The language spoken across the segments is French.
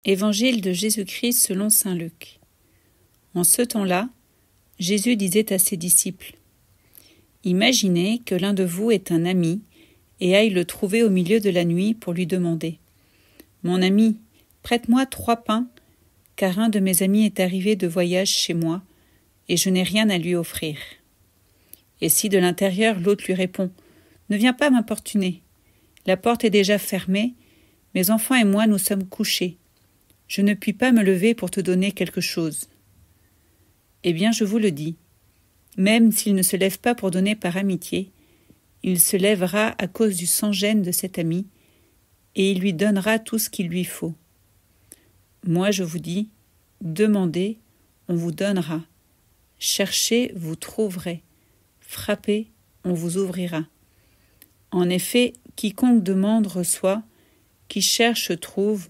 Évangile de Jésus-Christ selon saint Luc. En ce temps-là, Jésus disait à ses disciples : « Imaginez que l'un de vous ait un ami et aille le trouver au milieu de la nuit pour lui demander : « Mon ami, prête-moi 3 pains, car un de mes amis est arrivé de voyage chez moi, et je n'ai rien à lui offrir. » Et si de l'intérieur l'autre lui répond : « Ne viens pas m'importuner, la porte est déjà fermée, mes enfants et moi nous sommes couchés. Je ne puis pas me lever pour te donner quelque chose. » Eh bien, je vous le dis, même s'il ne se lève pas pour donner par amitié, il se lèvera à cause du sans-gêne de cet ami, et il lui donnera tout ce qu'il lui faut. Moi, je vous dis, demandez, on vous donnera. Cherchez, vous trouverez. Frappez, on vous ouvrira. En effet, quiconque demande reçoit, qui cherche trouve,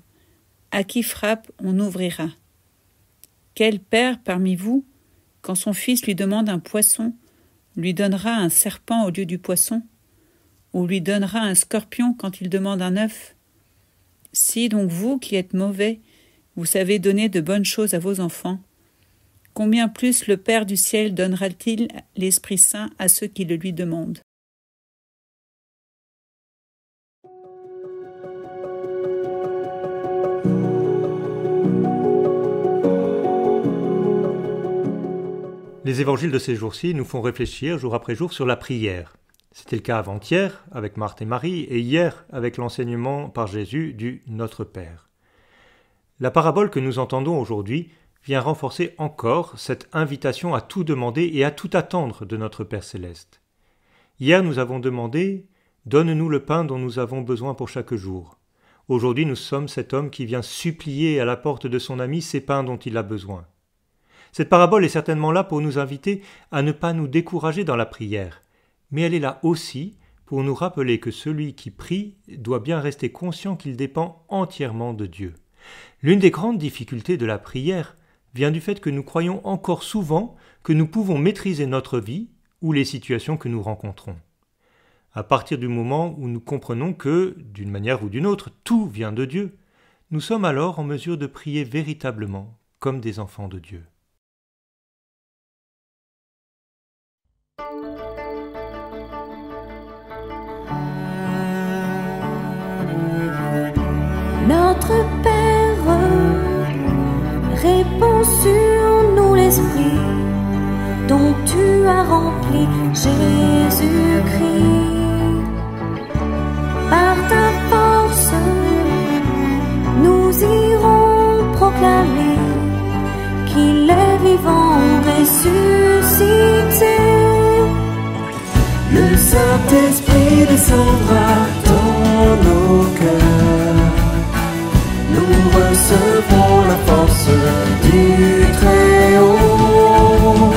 à qui frappe on ouvrira. Quel père parmi vous, quand son fils lui demande un poisson, lui donnera un serpent au lieu du poisson, ou lui donnera un scorpion quand il demande un œuf? Si donc vous, qui êtes mauvais, vous savez donner de bonnes choses à vos enfants, combien plus le Père du ciel donnera-t-il l'Esprit Saint à ceux qui le lui demandent? Les évangiles de ces jours-ci nous font réfléchir jour après jour sur la prière. C'était le cas avant-hier avec Marthe et Marie et hier avec l'enseignement par Jésus du Notre Père. La parabole que nous entendons aujourd'hui vient renforcer encore cette invitation à tout demander et à tout attendre de notre Père céleste. Hier nous avons demandé « Donne-nous le pain dont nous avons besoin pour chaque jour ». Aujourd'hui nous sommes cet homme qui vient supplier à la porte de son ami ces pains dont il a besoin. Cette parabole est certainement là pour nous inviter à ne pas nous décourager dans la prière, mais elle est là aussi pour nous rappeler que celui qui prie doit bien rester conscient qu'il dépend entièrement de Dieu. L'une des grandes difficultés de la prière vient du fait que nous croyons encore souvent que nous pouvons maîtriser notre vie ou les situations que nous rencontrons. À partir du moment où nous comprenons que, d'une manière ou d'une autre, tout vient de Dieu, nous sommes alors en mesure de prier véritablement comme des enfants de Dieu. Notre Père, répands sur nous l'Esprit dont tu as rempli Jésus-Christ. Par ta force, nous irons proclamer qu'il est vivant, ressuscité. Le Saint-Esprit descendra dans nos cœurs. Nous recevrons la force du Très-Haut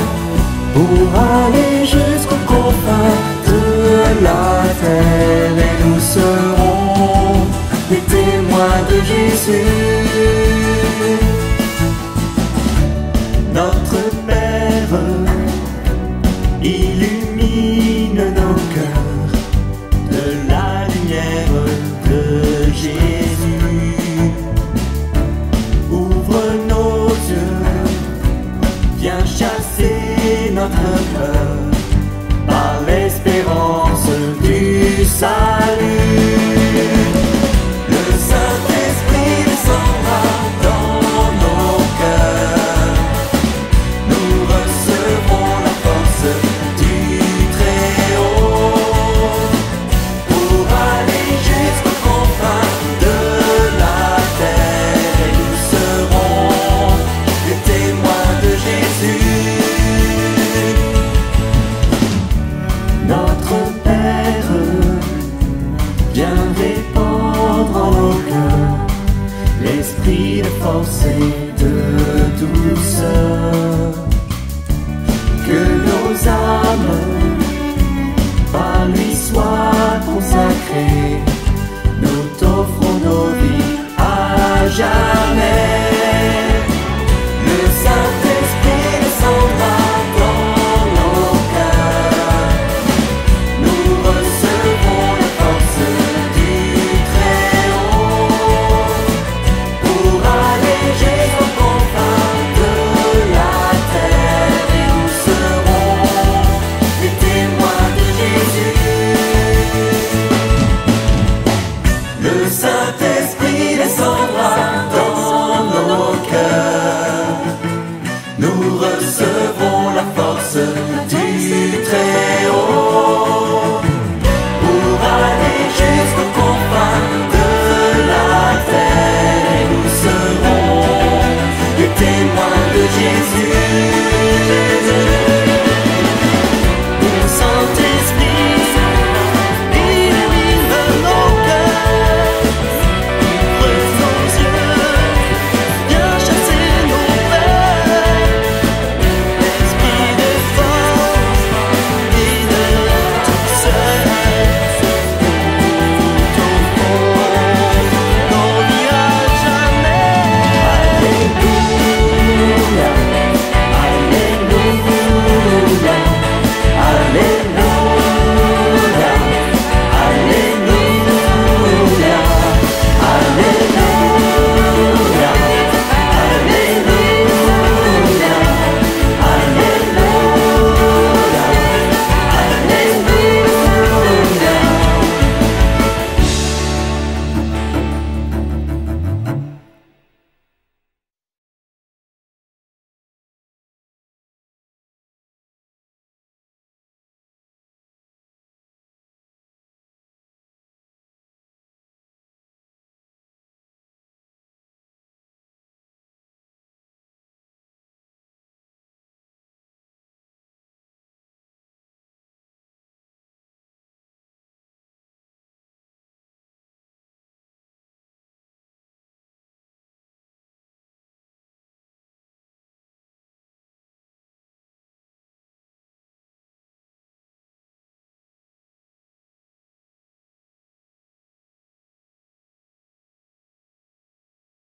pour aller jusqu'aux confins de la terre, et nous serons les témoins de Jésus. Notre Père illumine nos cœurs de la lumière de Jésus. Ouvre nos yeux, viens chasser notre peur par l'espérance du salut. Le Saint-Esprit descendra dans nos cœurs. Nous recevrons la force du Très-Haut pour aller jusqu'aux confins de la terre, et nous serons les témoins de Jésus. Notre Père, viens répandre en nos cœurs l'esprit de force et de douceur.